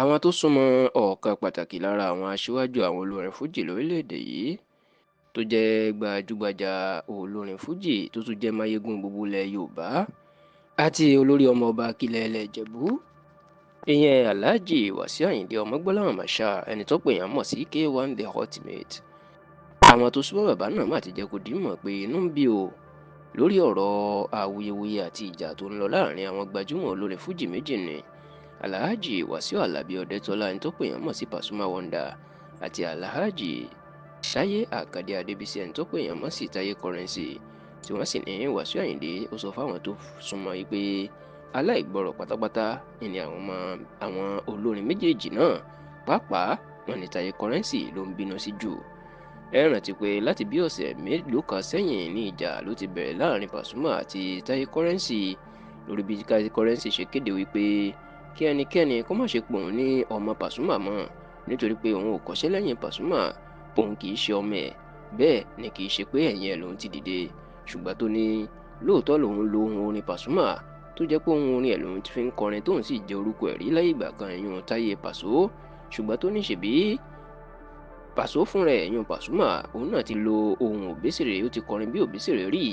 Àwọn tó súnmọ́ ọ̀kan pàtàkì lára àwọn aṣíwájú àwọn olórin fújì lórílẹ̀‐èdè yìí tó jẹ́ gbajúgbajà olórin fújì tó tún jẹ́ máyégún gbogbo ilẹ̀ Yorùbá àti olórí ọmọọba kílẹ̀ ilẹ̀ Ìjẹ̀bú ìyẹn Alhaji Wasiu Ayinde Ọmọgbọ́láhàn Marshal ẹni tó pè yàn mọ̀ sí K1 The Ultimate. Àwọn tó súnmọ́ bàbá náà má ti jẹ́ kó dì mọ̀ pé inú ń bí o lórí ọ̀rọ̀ awuyewuye àti ìjà tó ń lọ láàrin àwọn gbajúmọ̀ olórin fújì méjì ni Alhaji Wasiu Alabi Ọdẹ́tọ́lá ẹni tó pè yàn mọ̀ sí Pasuma Wonder àti Alhaji Táyé Àkàndé Adébísí ẹni tó pè yàn mọ̀ sí Táyé Currency tí wọ́n sì ní Wasiu Ayinde ó sọ fáwọn tó súnmọ́ yìí pé aláìgbọrọ̀ pátápátá ni àwọn olórin méjèèjì náà pàápàá wọn ní Táyé Currency ló ń bínú sí jù. Ẹ rántí pé láti bí ọ̀sẹ̀ mélòó kan sẹ́yìn ní ìjà ló ti bẹ̀rẹ̀ láàrin Pasuma àti Táyé Currency lórí bí Táyé Currency ṣe kéde wípé kí ẹnikẹ́ni kó má ṣe pè òun ní ọmọ Pasuma mọ́ nítorí pé òun ò kọ́ṣẹ́ lẹ́yìn Pasuma, òun kì í ṣe ọmọ ẹ̀, bẹ́ẹ̀ ni kì í ṣe pé ẹ̀yìn ẹ̀ lòun ti dìde, ṣùgbọ́n tó ní lóòótọ́ lòun lo ohun orin Pasuma tó jẹ́ pé ohun orin ẹ̀ lòun ti fi ń kọrin tóun sì jẹ́ orúkọ ẹ̀rí láyé ìgbà kan ẹ̀yún Táyé Pàṣó, ṣùgbọ́n tó ní ṣèbí Pàṣó fúnra ẹ̀yún Pasuma òun náà ti lo ohun Òbésèré, ó ti kọrin bí Òbésèré rí,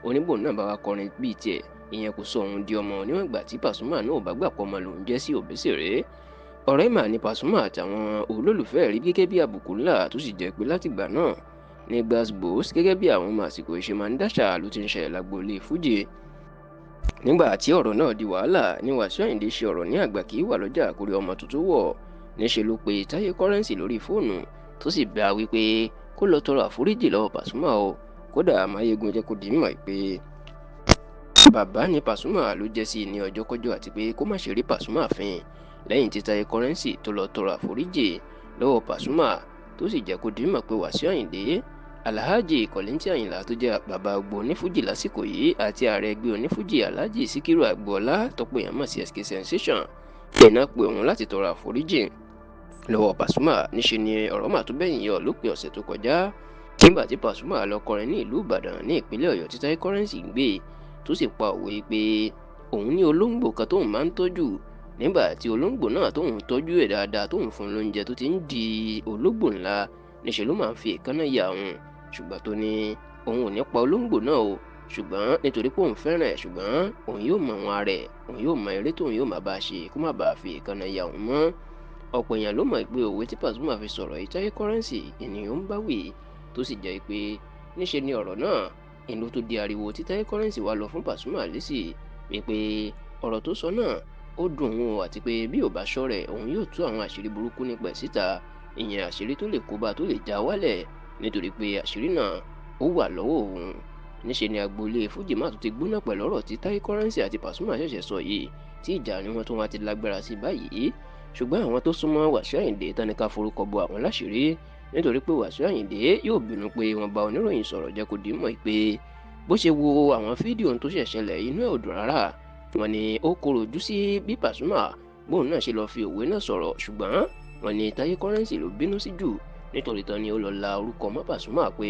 oníbò náà bá wa kọrin bíi tiẹ̀, ìyẹn kò sọ òun di ọmọ níwọ̀n ìgbà tí Pasuma náà ò bá gbà pọ̀ ọmọ lòun jẹ́ sí Òbésèré. Ọ̀rẹ́ mà ní Pasuma àtàwọn olólùfẹ́ rí gẹ́gẹ́ bí àbùkù ńlá tó sì jẹ́ pé látìgbà náà ní gbàsgbòs gẹ́gẹ́ bí àwọn ọmọ àsìkò ìṣe máa ń dáṣà ló ti ń ṣẹlẹ̀ lágboolé fújì. Nígbà tí ọ̀rọ̀ náà di wàhálà ní Wasiu Ayinde ṣe ọ̀rọ̀ ní àgbà kì í wà lọ́jà àkórí ọmọ tuntun wọ̀, níṣe ló pe Táyé Currency lórí fóònù tó sì bá wípé kó lọ tọrọ àforíjì lọ́wọ́ Pasuma o, kódà Máyégún jẹ́ kó dì í mọ̀ pé bàbá ní Pasuma ló jẹ́ sí ní ọjọ́kọ́jọ́ àti pé kó má ṣe rí Pasuma fín lẹ́yìn tí Táyé Currency tó lọ tọrọ àforíjì lọ́wọ́ Pasuma tó sì jẹ́ kó dì í mọ̀ pé Wasiu Ayinde Alhaji Kollington Ayinla tó jẹ́ bàbá agbo onífújì lásìkò yìí àti ààrẹ ẹgbẹ́ onífújì Alhaji Síkírù Àgbọ̀ọ́lá tó pè yàn mọ̀ sí SK Sensation iná pé òun láti tọrọ àforíjì lọ́wọ́ Pasuma. Níṣe ni ọ̀rọ̀ mà tó bẹ́yìn yọ lópin ọ̀sẹ̀ tó kọjá nígbà tí Pasuma lọ kọrin ní ìlú Ìbàdàn ní ìpínlẹ̀ Ọ̀yọ́ tí Táyé Currency ń gbé tó sì pa òwe pé òun ní olóńgbò kan tóun máa ń tọ́jú, nígbà tí olóńgbò náà tóun tọ́jú ẹ̀ dáadáa tóun fún lóúnjẹ tó ti ń di olóńgbò ńlá níṣe ló máa ń fi èékánná ya òun, ṣùgbọ́n tó ní òun ò ní pa olóńgbò náà o, ṣùgbọ́n nítorí pé òun fẹ́ràn ẹ̀, ṣùgbọ́n òun yóò mọ àwọn ara ẹ̀, òun yóò mọ eré tóun yóò máa bá a ṣe kó má bàa fi èékánná ya òun mọ́. Ọ̀pọ̀ èèyàn ló mọ̀ pé òwe tí Pasuma fi sọ̀rọ̀ yìí Táyé Currency ènìyàn ń bá wí tó sì jẹ́ pé níṣe ni ọ̀rọ̀ náà ìlú tó di ariwo tí Táyé Currency wá lọ fún Pasuma lésì wípé ọ̀rọ̀ tó sọ náà ó dùn òun àti pé bí ò bá ṣọ́rẹ̀ òun yóò tú àwọn àṣírí burúkú nípa ẹ̀ síta, ìyẹn àṣírí tó lè kóbá tó lè já wálẹ̀ nítorí pé àṣírí náà ó wà lọ́wọ́ òun. Níṣe ni agboolé fújì má tún ti gbóná pẹ̀lú ọ̀rọ̀ tí Táyé Currency àti Pasuma ṣẹ̀ṣẹ̀ sọ yìí tí ìjà ni wọ́n tún wá ti lágbára sí báyìí, ṣùgbọ́n àwọn tó súnmọ́ Wasiu Ayinde tán ní ká forúkọ bo àwọn láṣìírí nítorí pé Wasiu Ayinde yóò bínú pé wọ́n bá oníròyìn sọ̀rọ̀ jẹ́ kó dì í mọ̀ pé bó ṣe wo àwọn fídíò tó ṣẹ̀ ṣẹlẹ̀ inú ẹ̀ ò dùn rárá, wọ́n ní ó korò ojú sí bí Pasuma bóun náà ṣe lọ́ọ́ fi òwe náà sọ̀rọ̀, ṣùgbọ́n wọ́n ní Táyé Currency ló bínú sí jù nítorí tán ni ó lọ la orúkọ mọ́ Pasuma pé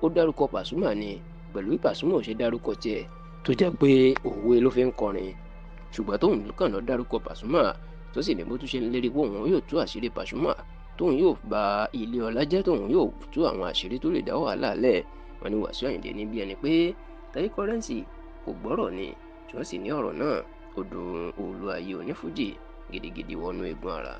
ó dárúkọ Pasuma ni pẹ̀lú bí Pasuma ò ṣe dárúkọ tiẹ̀ tó jẹ́ pé òwe ló fi ń kọrin, ṣùgbọ́n tóun kàn lọ dárúkọ Pasuma tó sì ní bó tún ṣe ń lérí pé òun yóò tú àṣírí Pasuma tóun yóò ba ilé ọlá jẹ́ tóun yóò tú àwọn àṣírí tó lè dá wàhálà lẹ̀. Wọ́n ní Wasiu Ayinde ní bí ẹni pé Táyé Currency kò gbọ́rọ̀ ni tí wọ́n sì ní ọ̀rọ̀ náà ó dùn olú ayé onífújì gidigidi wọnú eegun ara.